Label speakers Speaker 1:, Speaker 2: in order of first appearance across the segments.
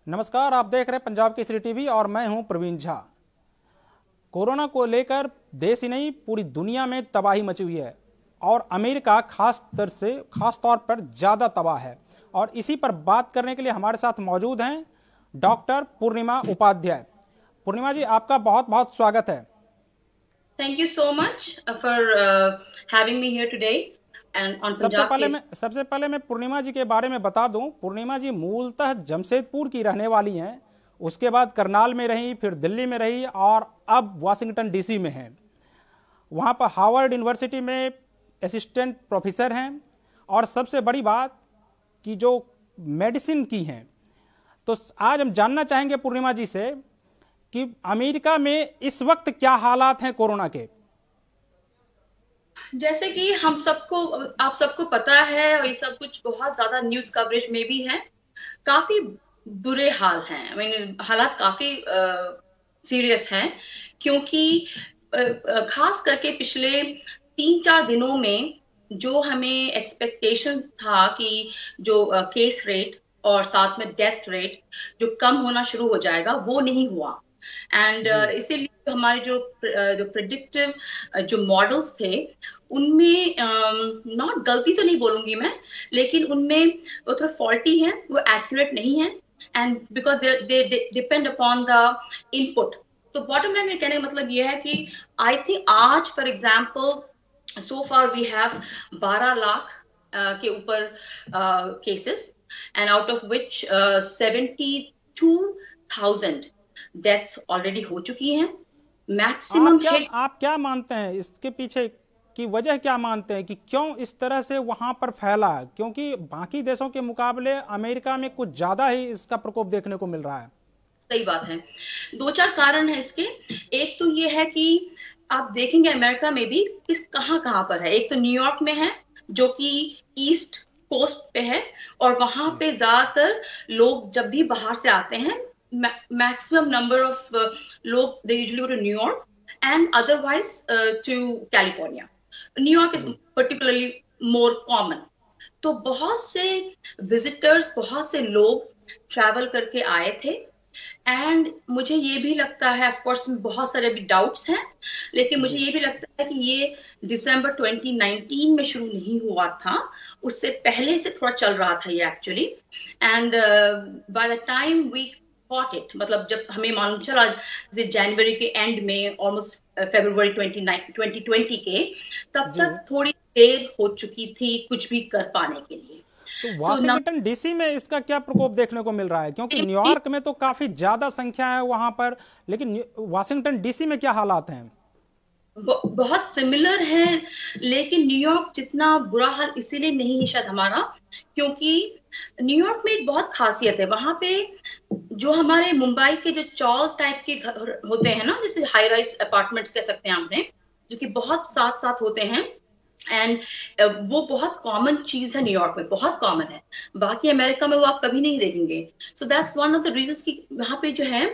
Speaker 1: नमस्कार, आप देख रहे हैं पंजाब केसरी टीवी और मैं हूं प्रवीण झा। कोरोना को लेकर देश ही नहीं पूरी दुनिया में तबाही मची हुई है और अमेरिका खास तौर पर ज़्यादा तबाह है। और इसी पर बात करने के लिए हमारे साथ मौजूद हैं डॉक्टर पूर्णिमा उपाध्याय। पूर्णिमा जी, आपका बहुत बहुत स्वागत है।
Speaker 2: Thank you so much for having me here today and on
Speaker 1: सबसे
Speaker 2: Punjab
Speaker 1: पहले
Speaker 2: Case.
Speaker 1: मैं सबसे पहले मैं पूर्णिमा जी के बारे में बता दूं। पूर्णिमा जी मूलतः जमशेदपुर की रहने वाली हैं, उसके बाद करनाल में रही, फिर दिल्ली में रही और अब वाशिंगटन डीसी में हैं। वहाँ पर हार्वर्ड यूनिवर्सिटी में असिस्टेंट प्रोफेसर हैं और सबसे बड़ी बात कि जो मेडिसिन की हैं। तो आज हम जानना चाहेंगे पूर्णिमा जी से कि अमेरिका में इस वक्त क्या हालात हैं कोरोना के।
Speaker 2: जैसे कि आप सबको पता है और ये सब कुछ बहुत ज्यादा न्यूज कवरेज में भी है। काफी बुरे हाल हैं। हालात काफी सीरियस हैं क्योंकि खास करके पिछले 3-4 दिनों में जो हमें एक्सपेक्टेशन था कि जो केस रेट और साथ में डेथ रेट जो कम होना शुरू हो जाएगा, वो नहीं हुआ। एंड इसीलिए हमारे जो प्रिडिक्टिव जो मॉडल्स थे उनमें नॉट गलती तो नहीं बोलूंगी मैं, लेकिन उनमें वो थोड़ा फॉल्टी है, वो एक्यूरेट नहीं है। And because they depend upon the input. तो बॉटम लाइन में कहने का मतलब ये है कि आई थिंक आज for example so far we have 12 lakh के ऊपर cases and out of which 72,000 deaths already हो चुकी हैं। Maximum hit.
Speaker 1: आप क्या मानते हैं इसके पीछे की वजह, क्या मानते हैं कि क्यों इस तरह से वहां पर फैला? क्योंकि बाकी देशों के मुकाबले अमेरिका में कुछ ज्यादा ही इसका प्रकोप देखने को मिल रहा है।
Speaker 2: सही बात है। 2-4 कारण है इसके। एक तो ये है कि आप देखेंगे अमेरिका में भी किस कहां पर है। एक तो न्यूयॉर्क में है जो कि ईस्ट कोस्ट पे है और वहां पे ज्यादातर लोग जब भी बाहर से आते हैं, मैक्सिमम नंबर ऑफ लोग they usually go to New York and otherwise to California. New York is particularly more common. तो बहुत से विजिटर्स, बहुत से लोग ट्रैवल करके आए थे। एंड मुझे ये भी लगता है, ऑफ कोर्स बहुत सारे भी डाउट्स हैं, लेकिन मुझे ये भी लगता है कि ये दिसंबर 2019 में शुरू नहीं हुआ था, उससे पहले से थोड़ा चल रहा था ये actually. And by the time we caught it, मतलब जब हमें मालूम चला जनवरी के एंड में, ऑलमोस्ट फरवरी 2020 के, तब तक थोड़ी देर हो चुकी थी कुछ भी कर पाने के लिए।
Speaker 1: तो वाशिंगटन डीसी में इसका क्या प्रकोप देखने को मिल रहा है? क्योंकि न्यूयॉर्क में तो काफी ज्यादा संख्या है वहां पर, लेकिन वाशिंगटन डीसी में क्या हालात हैं?
Speaker 2: बहुत सिमिलर है, लेकिन न्यूयॉर्क जितना बुरा हाल इसीलिए नहीं है शायद हमारा, क्योंकि न्यूयॉर्क में एक बहुत खासियत है। वहां पे जो हमारे मुंबई के जो चॉल टाइप के घर होते हैं ना, जैसे हाई राइज अपार्टमेंट्स कह सकते हैं आपने, जो कि बहुत साथ साथ होते हैं। एंड वो बहुत कॉमन चीज है, न्यूयॉर्क में बहुत कॉमन है। बाकी अमेरिका में वो आप कभी नहीं देखेंगे। So that's one of the reasons कि वहां पे जो है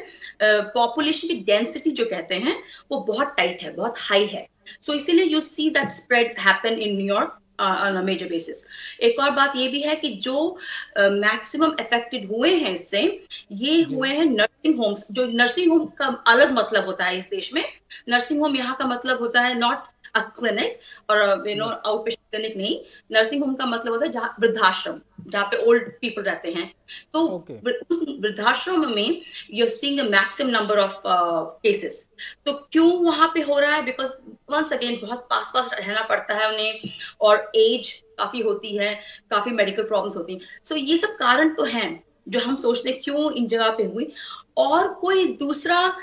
Speaker 2: पॉपुलेशन की डेंसिटी जो कहते हैं वो बहुत टाइट है, बहुत हाई है। सो इसीलिए you see that spread happen in New York on a major basis. एक और बात ये भी है कि जो मैक्सिमम अफेक्टेड हुए हैं इससे, ये हुए हैं नर्सिंग होम्स। जो नर्सिंग होम का अलग मतलब होता है इस देश में। नर्सिंग होम यहाँ का मतलब होता है नॉट अ क्लिनिक और आउट पेशेंट क्लिनिक नहीं। नर्सिंग होम का मतलब होता है जहाँ वृद्धाश्रम, जहाँ पे ओल्ड पीपल रहते हैं। तो उस वृद्धाश्रम में you are seeing a maximum number of cases. तो क्यों वहां पे हो रहा है? बिकॉज वंस अगेन बहुत पास पास रहना पड़ता है उन्हें, और एज काफी होती है, काफी मेडिकल प्रॉब्लम्स होती हैं। सो ये सब कारण तो हैं जो हम सोचते हैं क्यों इन जगह पे हुई। और कोई दूसरा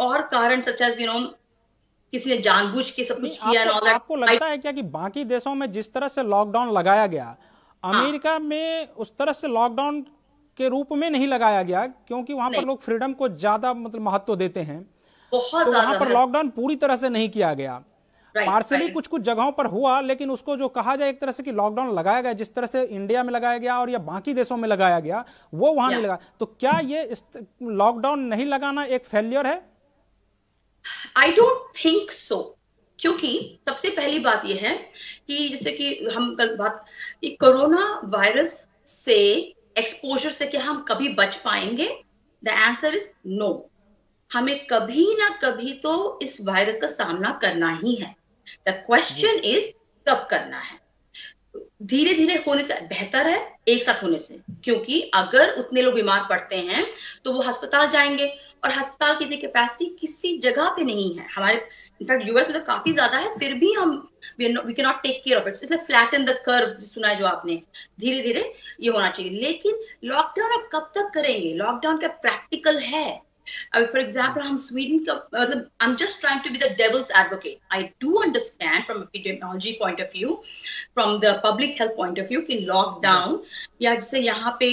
Speaker 2: और कारण सच एज किसी ने जानबूझ के सब कुछ किया।
Speaker 1: आपको लगता है क्या कि बाकी देशों में जिस तरह से लॉकडाउन लगाया गया, अमेरिका में उस तरह से लॉकडाउन के रूप में नहीं लगाया गया? क्योंकि वहां पर लोग फ्रीडम को ज्यादा मतलब महत्व देते हैं,
Speaker 2: बहुत
Speaker 1: तो वहां पर लॉकडाउन पूरी तरह से नहीं किया गया। पार्सली कुछ कुछ जगहों पर हुआ, लेकिन उसको जो कहा जाए एक तरह से कि लॉकडाउन लगाया गया जिस तरह से इंडिया में लगाया गया और या बाकी देशों में लगाया गया, वो वहां नहीं लगा। तो क्या ये लॉकडाउन नहीं लगाना एक फेलियर है?
Speaker 2: I don't think so. क्योंकि सबसे पहली बात यह है कि जैसे कि हम कल बात कि कोरोना वायरस से एक्सपोजर से क्या हम कभी बच पाएंगे? The answer is no. हमें कभी ना कभी तो इस वायरस का सामना करना ही है। द क्वेश्चन इज कब करना है। धीरे धीरे होने से बेहतर है एक साथ होने से, क्योंकि अगर उतने लोग बीमार पड़ते हैं तो वो अस्पताल जाएंगे, और अस्पताल की कैपेसिटी किसी जगह पे नहीं है हमारे। इनफैक्ट यूएस में तो काफी ज्यादा है, फिर भी हम we can not take care of it. इसलिए फ्लैटन द कर्व सुना है जो आपने, धीरे धीरे ये होना चाहिए। लेकिन लॉकडाउन अब कब तक करेंगे? लॉकडाउन का प्रैक्टिकल है। फॉर एग्जाम्पल हम स्वीडन का, मतलब I am just trying to be the devil's advocate. I do understand from epidemiology point of view, from the public health point of view, कि लॉकडाउन या जैसे यहाँ पे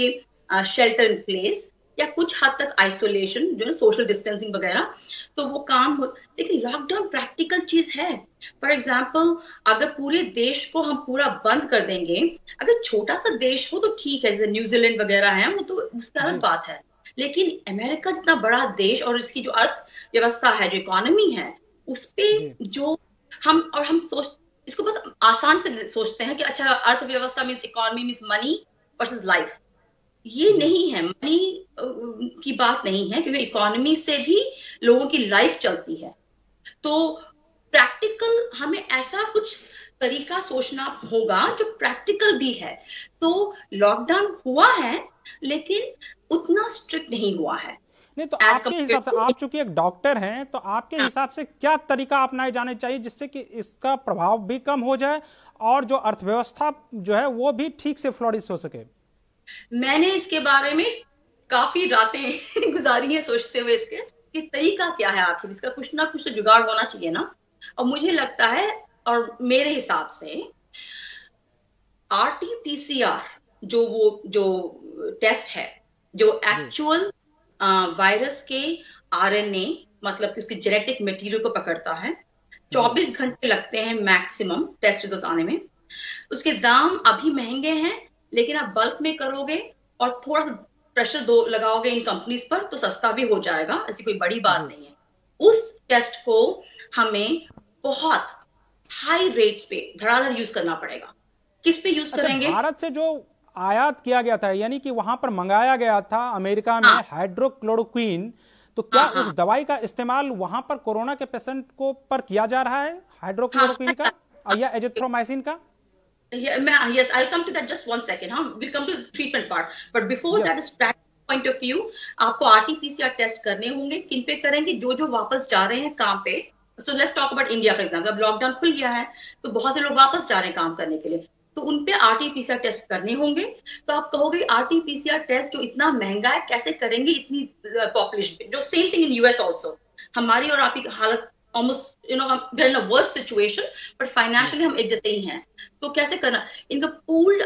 Speaker 2: शेल्टर इन प्लेस या कुछ हद तक आइसोलेशन, जो है सोशल डिस्टेंसिंग वगैरह, तो वो काम हो। लेकिन लॉकडाउन प्रैक्टिकल चीज है। फॉर एग्जाम्पल अगर पूरे देश को हम पूरा बंद कर देंगे, अगर छोटा सा देश हो तो ठीक है, जैसे न्यूजीलैंड वगैरह है, वो तो उसकी अलग बात है। लेकिन अमेरिका जितना बड़ा देश और इसकी जो अर्थव्यवस्था है, जो इकोनॉमी है, उस पे जो हम सोच, इसको बस आसान से सोचते हैं कि अच्छा अर्थव्यवस्था means economy means money versus life. ये नहीं है, मनी की बात नहीं है, क्योंकि इकोनॉमी से भी लोगों की लाइफ चलती है। तो प्रैक्टिकल हमें ऐसा कुछ तरीका सोचना होगा जो प्रैक्टिकल भी है। तो लॉकडाउन हुआ है लेकिन उतना स्ट्रिक्ट नहीं हुआ है।
Speaker 1: नहीं तो आपके हिसाब से, आप चूंकि एक डॉक्टर हैं, तो आपके हिसाब से क्या तरीका अपनाए जाने चाहिए जिससे कि इसका प्रभाव भी कम हो जाए और जो अर्थव्यवस्था जो है वो भी ठीक से फ्लोरिश हो सके?
Speaker 2: मैंने इसके बारे में काफी रातें गुजारी है सोचते हुए इसके कि तरीका क्या है, आखिर इसका कुछ ना कुछ तो जुगाड़ होना चाहिए ना। और मुझे लगता है, और मेरे हिसाब से आरटीपीसीआर जो टेस्ट है, जो एक्चुअल वायरस के आरएनए, मतलब कि उसके जेनेटिक मटेरियल को पकड़ता है, 24 घंटे लगते हैं मैक्सिमम टेस्ट रिजल्ट आने में। उसके दाम अभी महंगे हैं, लेकिन आप बल्क में करोगे और थोड़ा सा प्रेशर लगाओगे इन कंपनीज पर तो सस्ता भी हो जाएगा, ऐसी कोई बड़ी बात नहीं है। उस टेस्ट को हमें बहुत हाई रेट्स पे धड़ाधड़ यूज करना पड़ेगा। किस पे यूज करेंगे?
Speaker 1: भारत से जो आयात किया गया था, यानी कि वहां पर मंगाया गया था अमेरिका में हाइड्रोक्लोरोक्विन, तो क्या उस दवाई का इस्तेमाल वहां पर कोरोना के पेशेंट को पर किया जा रहा है, हाइड्रोक्लोरोक्विन का या एजिथ्रोमाइसिन का?
Speaker 2: Yes, I'll come to that just one second. We'll come to the treatment part. But before that is practical point of view, आपको RT-PCR टेस्ट करने होंगे। किन पे करेंगे? जो वापस जा रहे हैं काम पे। So let's talk about India for example. अब लॉकडाउन खुल गया है तो बहुत से लोग वापस जा रहे हैं काम करने के लिए, तो उन पे RT-PCR टेस्ट करने होंगे। तो आप कहोगे RT-PCR टेस्ट जो इतना महंगा है कैसे करेंगे इतनी पॉपुलेशन पे? जो same thing in US also. हमारी और आपकी हालत almost we're in a worse situation, but financially हम एक जैसे ही हैं। तो कैसे करना? इनका पूल्ड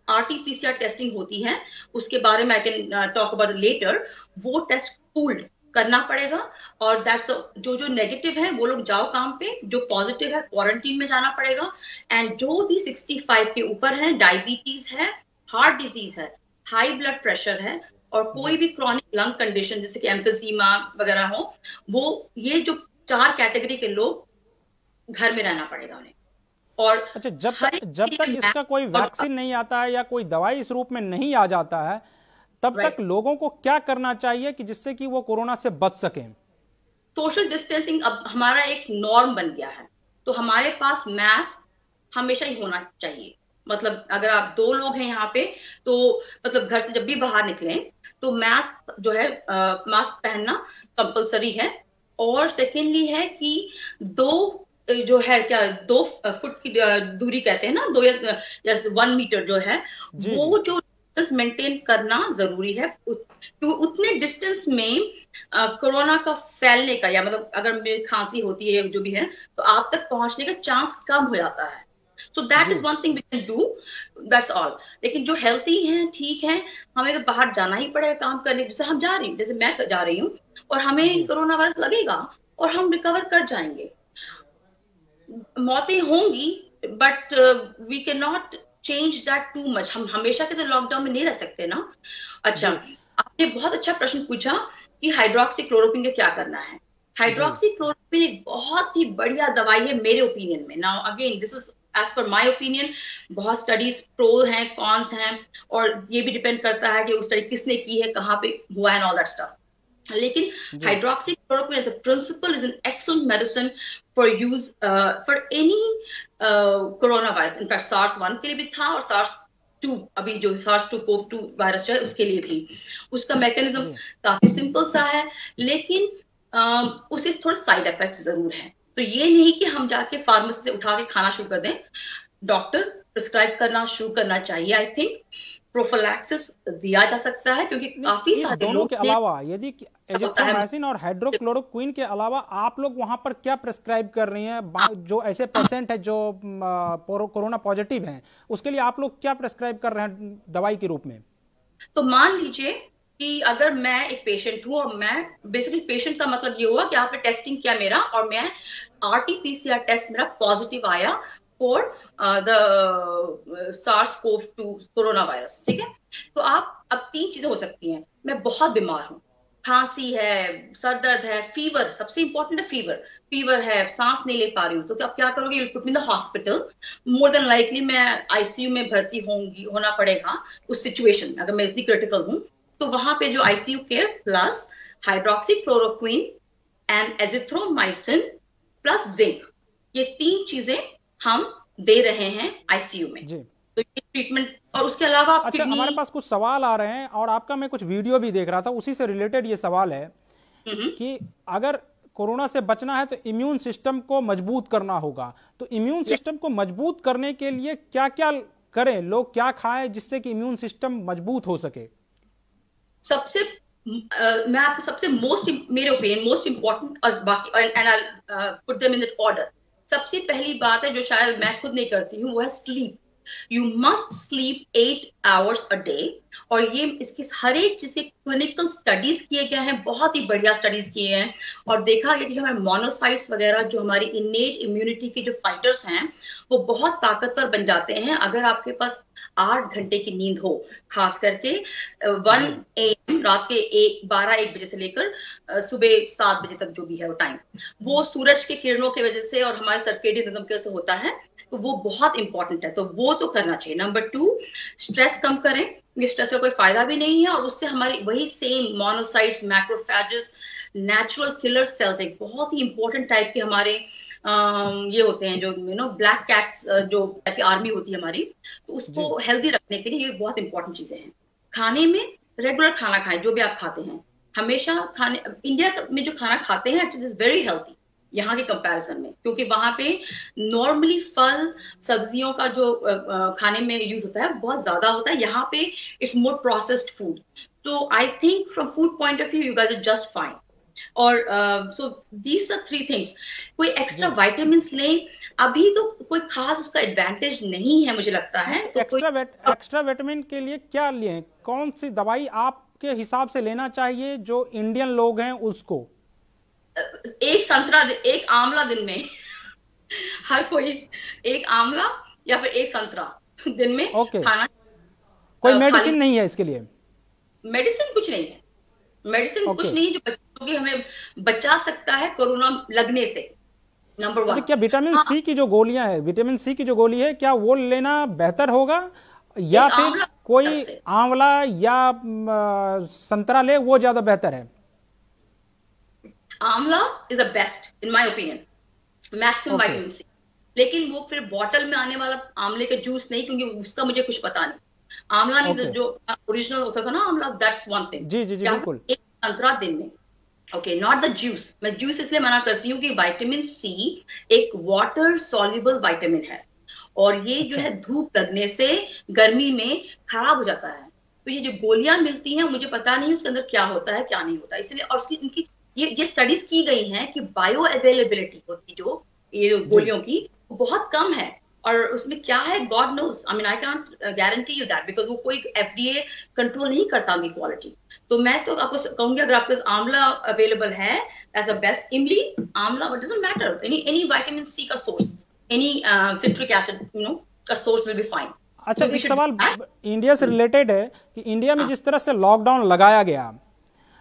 Speaker 2: RT-PCR टेस्टिंग होती है, उसके बारे में I can talk about later. वो टेस्ट पूल्ड करना पड़ेगा, और दैट्स जो नेगेटिव है वो लोग जाओ काम पे, जो पॉजिटिव है क्वारंटीन में जाना पड़ेगा। एंड जो भी 65 के ऊपर है, डायबिटीज है, हार्ट डिजीज है, हाई ब्लड प्रेशर है, और कोई भी क्रॉनिक लंग कंडीशन जैसे कि एम्फीसीमा वगैरह हो, वो ये जो 4 कैटेगरी के लोग घर में रहना पड़ेगा उन्हें। और
Speaker 1: अच्छा, जब तक इसका कोई वैक्सीन नहीं आता है या कोई दवाई इस रूप में नहीं आ जाता है, तब तक लोगों को क्या करना चाहिए कि जिससे कि वो कोरोना से बच सकें?
Speaker 2: सोशल डिस्टेंसिंग अब हमारा एक नॉर्म बन गया है, तो हमारे पास मास्क हमेशा ही होना चाहिए। मतलब अगर आप 2 लोग हैं यहाँ पे, तो मतलब घर से जब भी बाहर निकलें तो मास्क जो है मास्क पहनना कंपलसरी है। और सेकेंडली है कि 2 फुट की दूरी कहते हैं ना, 2 या 1 मीटर जो है, वो जो मेंटेन करना जरूरी है। तो उतने डिस्टेंस में कोरोना का फैलने का, या मतलब अगर मेरी खांसी होती है जो भी है, तो आप तक पहुंचने का चांस कम हो जाता है। So that is one thing we can do, that's all. लेकिन जो हेल्थी हैं, ठीक है, हमें तो बाहर जाना ही पड़ेगा काम करने, जैसे हम जा रही हूँ, जैसे मैं जा रही हूँ, और हमें कोरोना वायरस लगेगा और हम रिकवर कर जाएंगे। मौतें होंगी, but we can not change that too much. हम हमेशा के तो लॉकडाउन में नहीं रह सकते ना। अच्छा, आपने बहुत अच्छा प्रश्न पूछा कि हाइड्रोक्सीक्लोरोक्विन का क्या करना है। हाइड्रोक्सीक्लोरोक्विन एक बहुत ही बढ़िया दवाई है मेरे ओपिनियन में। Now again this is as per my opinion बहुत स्टडीज प्रो हैं, कॉन्स हैं, और ये भी डिपेंड करता है कि वो स्टडी किसने की है, कहाँ पे हुआ है, एंड ऑल दैट स्टफ। लेकिन hydroxychloroquine as a principle is an excellent medicine for use for any corona virus. In fact SARS-1 के लिए भी था, और SARS-2 अभी जो SARS-CoV-2 वायरस जो है उसके लिए भी। उसका मैकेनिज्म काफी सिंपल सा है, लेकिन उससे थोड़े साइड इफेक्ट्स जरूर हैं। तो ये नहीं कि हम जाके फार्मेसी से उठा के खाना शुरू कर दें, डॉक्टर प्रिस्क्राइब करना शुरू करना चाहिए। आई थिंक प्रोफिलैक्सिस दिया जा सकता है, क्योंकि काफी सारे
Speaker 1: दोनों के अलावा यदि एजिथ्रोमाइसिन और हाइड्रोक्लोरोक्विन के अलावा आप लोग वहां पर क्या प्रिस्क्राइब कर रही हैं, जो ऐसे पेशेंट है जो कोरोना पॉजिटिव हैं, उसके लिए आप लोग क्या प्रिस्क्राइब कर रहे हैं दवाई के रूप में?
Speaker 2: तो मान लीजिए कि अगर मैं एक पेशेंट हूं, और मैं बेसिकली पेशेंट का मतलब ये हुआ कि आपने टेस्टिंग किया मेरा, और मैं RT-PCR टेस्ट मेरा पॉजिटिव आया for the SARS-CoV-2 corona virus, ठीक है। तो आप अब 3 चीजें हो सकती हैं। मैं बहुत बीमार हूँ, खांसी है, सर दर्द है, फीवर, सबसे इंपॉर्टेंट है फीवर है, सांस नहीं ले पा रही हूँ, तो आप क्या करोगे? You put me in the hospital. More than likely मैं ICU में भर्ती होना पड़ेगा उस सिचुएशन में, अगर मैं इतनी क्रिटिकल हूँ। तो वहां पे जो ICU care plus hydroxychloroquine and azithromycin plus zinc, ये 3 चीजें हम दे रहे हैं ICU में। तो ये ट्रीटमेंट, और उसके अलावा
Speaker 1: अच्छा, हमारे पास कुछ सवाल आ रहे हैं, और आपका मैं कुछ वीडियो भी देख रहा था, उसी से रिलेटेड ये सवाल है कि अगर कोरोना से बचना है तो इम्यून सिस्टम को मजबूत करना होगा, तो इम्यून सिस्टम को मजबूत करने के लिए क्या क्या करें, लोग क्या खाएं जिससे कि इम्यून सिस्टम मजबूत हो सके?
Speaker 2: सबसे मैं आपको सबसे मेरे ओपिनियन मोस्ट इंपॉर्टेंट, और बाकी and I put them in that order. सबसे पहली बात है जो शायद मैं खुद नहीं करती हूँ, वो है sleep. You must sleep 8 hours a day। और ये इसकी हर एक चीज के क्लिनिकल स्टडीज किए गए हैं, बहुत ही बढ़िया स्टडीज किए हैं, और देखा गया कि जो हमारे मोनोसाइट्स वगैरह, जो हमारी इनेट इम्यूनिटी के जो फाइटर्स हैं, वो बहुत ताकतवर बन जाते हैं अगर आपके पास 8 घंटे की नींद हो। खास करके 1 AM रात के 12-1 बजे से लेकर सुबह 7 बजे तक जो भी है वो टाइम, वो सूरज के किरणों की वजह से और हमारे सर्केडियन रिदम की वजह से होता है, तो वो बहुत इंपॉर्टेंट है, तो वो तो करना चाहिए। नंबर 2, स्ट्रेस कम करें, ये स्ट्रेस का कोई फायदा भी नहीं है, और उससे हमारी वही same monocytes, macrophages, natural killer cells, एक बहुत ही इंपॉर्टेंट टाइप के हमारे ये होते हैं, जो ब्लैक कैट्स, जो टाइप की आर्मी होती है हमारी, तो उसको हेल्दी रखने के लिए ये बहुत इंपॉर्टेंट चीजें हैं। खाने में रेगुलर खाना खाएं, जो भी आप खाते हैं हमेशा खाने। इंडिया में जो खाना खाते हैं इट इज वेरी हेल्थी यहाँ के कंपैरिजन में, क्योंकि वहां पे नॉर्मली फल सब्जियों का जो खाने में यूज होता है बहुत ज्यादा होता है, यहाँ पे इट्स मोर प्रोसेस्ड फूड। तो I think from food point of view you guys are just fine. और सो दीज आर 3 थिंग्स। कोई एक्स्ट्रा विटामिन लें, अभी तो कोई खास उसका एडवांटेज नहीं है मुझे लगता है। तो
Speaker 1: एक्स्ट्रा विटामिन के लिए क्या लें, कौन सी दवाई आपके हिसाब से लेना चाहिए जो इंडियन लोग हैं उसको?
Speaker 2: एक संतरा, एक आंवला दिन में हर कोई एक आंवला या फिर एक संतरा दिन में खाना।
Speaker 1: कोई मेडिसिन नहीं है इसके लिए?
Speaker 2: मेडिसिन कुछ नहीं है, मेडिसिन कुछ नहीं जो बच्चों की हमें बचा सकता है कोरोना लगने से। नंबर 1।
Speaker 1: क्या विटामिन सी की जो गोलियां है, विटामिन सी की जो गोली है, क्या वो लेना बेहतर होगा, या फिर कोई आंवला या संतरा ले वो ज्यादा बेहतर है?
Speaker 2: Amla is the best in my opinion, maximum vitamin C. लेकिन वो फिर बॉटल में आने वाला आंवले का जूस नहीं, क्योंकि उसका मुझे कुछ पता नहीं। आंवला नहीं जो ओरिजिनल होता था ना आंवला, दैट्स वन थिंग।
Speaker 1: जी जी जी बिल्कुल।
Speaker 2: एक संतरा दिन में, ओके, नॉट द जूस। मैं जूस इसलिए मना करती हूँ कि विटामिन सी एक वाटर सॉल्युबल विटामिन है, और ये जो है धूप लगने से गर्मी में खराब हो जाता है। तो ये जो गोलियां मिलती हैं मुझे पता नहीं उसके अंदर क्या होता है क्या नहीं होता, इसलिए। और इनकी ये स्टडीज की गई हैं कि बायो अवेलेबिलिटी होती जो ये गोलियों की वो बहुत कम है, और उसमें क्या है God knows. I mean I can not guarantee you that, because वो कोई FDA कंट्रोल नहीं करता उनकी क्वालिटी। तो मैं तो आपको कहूंगी अगर आपके पास आंवला अवेलेबल है as a best, imli, amla, but doesn't matter, any vitamin C का सोर्स, एनी सिट्रिक एसिड का सोर्स विल बी फाइन।
Speaker 1: अच्छा, एक सवाल इंडिया से रिलेटेड है कि इंडिया में जिस तरह से लॉकडाउन लगाया गया,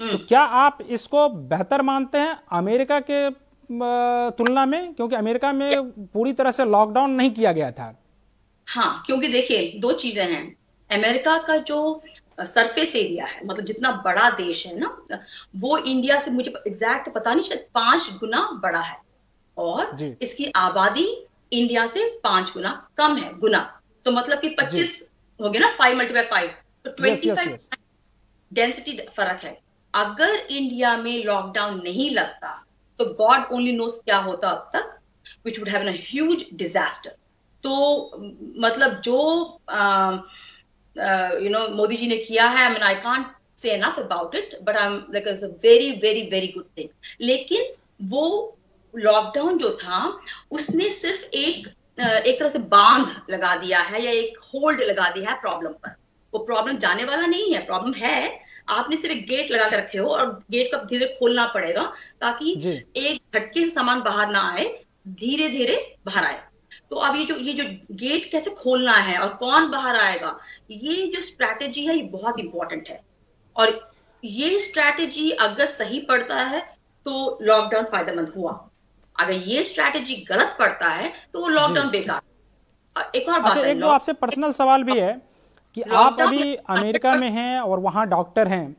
Speaker 1: तो क्या आप इसको बेहतर मानते हैं अमेरिका के तुलना में, क्योंकि अमेरिका में पूरी तरह से लॉकडाउन नहीं किया गया था।
Speaker 2: हाँ, क्योंकि देखिए दो चीजें हैं। अमेरिका का जो सरफेस एरिया है, मतलब जितना बड़ा देश है ना, वो इंडिया से मुझे एग्जैक्ट पता नहीं, शायद 5 गुना बड़ा है। और
Speaker 1: जी
Speaker 2: इसकी आबादी इंडिया से 5 गुना कम है, गुना। तो मतलब कि 25 हो गया ना, 5 × 5, तो 25 डेंसिटी फर्क है। अगर इंडिया में लॉकडाउन नहीं लगता तो गॉड ओनली नोस क्या होता अब तक, which would have been a huge disaster. तो मतलब जो मोदी जी ने किया है, I mean I can't say enough about it, but I am like it's a very very very good thing. लेकिन वो लॉकडाउन जो था, उसने सिर्फ एक तरह से बांध लगा दिया है, या एक होल्ड लगा दिया है प्रॉब्लम पर। वो प्रॉब्लम जाने वाला नहीं है, प्रॉब्लम है। आपने सिर्फ एक गेट लगा के रखे हो, और गेट का धीरे खोलना पड़ेगा ताकि एक झटके से सामान बाहर ना आए, धीरे धीरे बाहर आए। तो अब ये जो गेट कैसे खोलना है और कौन बाहर आएगा, ये जो स्ट्रैटेजी है, ये बहुत इंपॉर्टेंट है। और ये स्ट्रैटेजी अगर सही पड़ता है तो लॉकडाउन फायदेमंद हुआ। अगर ये स्ट्रैटेजी गलत पड़ता है तो वो लॉकडाउन बेकार। एक और बात है,
Speaker 1: एक दो आपसे पर्सनल सवाल भी है कि आप अभी अमेरिका में हैं और वहां डॉक्टर हैं,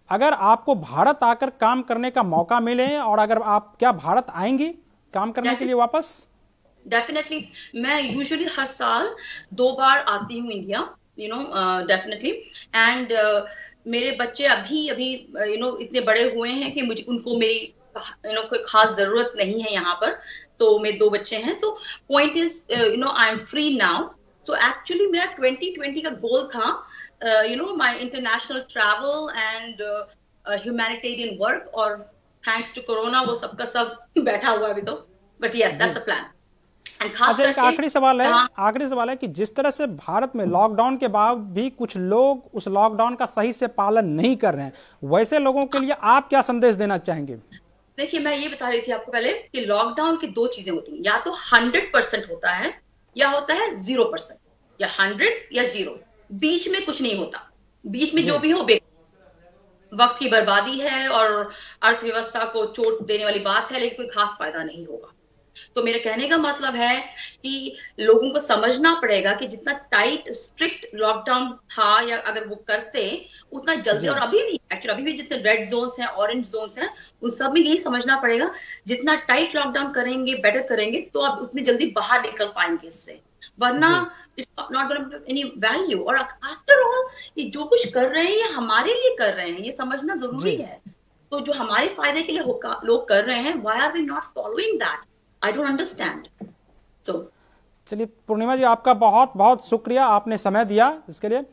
Speaker 1: अगर आपको भारत आकर काम करने का मौका मिले, और अगर आप क्या भारत आएंगी काम करने के लिए वापस?
Speaker 2: डेफिनेटली। मैं यूजुअली हर साल 2 बार आती हूँ इंडिया, डेफिनेटली। एंड मेरे बच्चे अभी इतने बड़े हुए हैं कि मुझे उनको मेरी कोई खास जरूरत नहीं है यहाँ पर। तो मेरे 2 बच्चे हैं। So point is, I am free now. So actually मेरा 2020 का गोल था, my international travel and humanitarian work, और थैंक्स टू कोरोना वो सबका सब बैठा हुआ है अभी तो, but yes that's a plan.
Speaker 1: अच्छा, एक आखिरी सवाल है कि जिस तरह से भारत में लॉकडाउन के बाद भी कुछ लोग उस लॉकडाउन का सही से पालन नहीं कर रहे हैं, वैसे लोगों के लिए आप क्या संदेश देना चाहेंगे?
Speaker 2: देखिए, मैं ये बता रही थी आपको पहले कि लॉकडाउन की 2 चीजें होती हैं, या तो 100% होता है, या होता है 0%, या 100 या 0। बीच में कुछ नहीं होता। बीच में जो भी हो वक्त की बर्बादी है और अर्थव्यवस्था को चोट देने वाली बात है, लेकिन कोई खास फायदा नहीं होगा। तो मेरे कहने का मतलब है कि लोगों को समझना पड़ेगा कि जितना टाइट स्ट्रिक्ट लॉकडाउन था, या अगर वो करते उतना जल्दी, और अभी भी जितने रेड जोन्स हैं, ऑरेंज जोन्स हैं, उन सब में यही समझना पड़ेगा, जितना टाइट लॉकडाउन करेंगे, बेटर करेंगे, तो आप उतनी जल्दी बाहर निकल पाएंगे इससे। वरना it's not going to any value. और आफ्टर ऑल ये जो कुछ कर रहे हैं, ये हमारे लिए कर रहे हैं, ये समझना जरूरी है। तो जो हमारे फायदे के लिए लोग कर रहे हैं, why are we not following that? I don't understand. So,
Speaker 1: चलिए पूर्णिमा जी, आपका बहुत बहुत शुक्रिया, आपने समय दिया इसके लिए।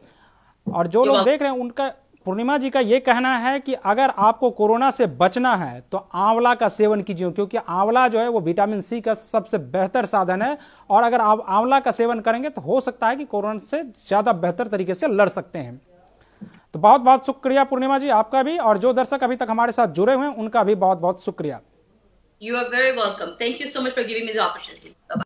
Speaker 1: और जो लोग देख रहे हैं, उनका, पूर्णिमा जी का ये कहना है कि अगर आपको कोरोना से बचना है तो आंवला का सेवन कीजिए, क्योंकि आंवला जो है वो विटामिन सी का सबसे बेहतर साधन है, और अगर आप आंवला का सेवन करेंगे तो हो सकता है कि कोरोना से ज्यादा बेहतर तरीके से लड़ सकते हैं। तो बहुत बहुत शुक्रिया पूर्णिमा जी आपका भी, और जो दर्शक अभी तक हमारे साथ जुड़े हुए हैं उनका भी बहुत बहुत शुक्रिया।
Speaker 2: You are very welcome. Thank you so much for giving me the opportunity. Bye-bye.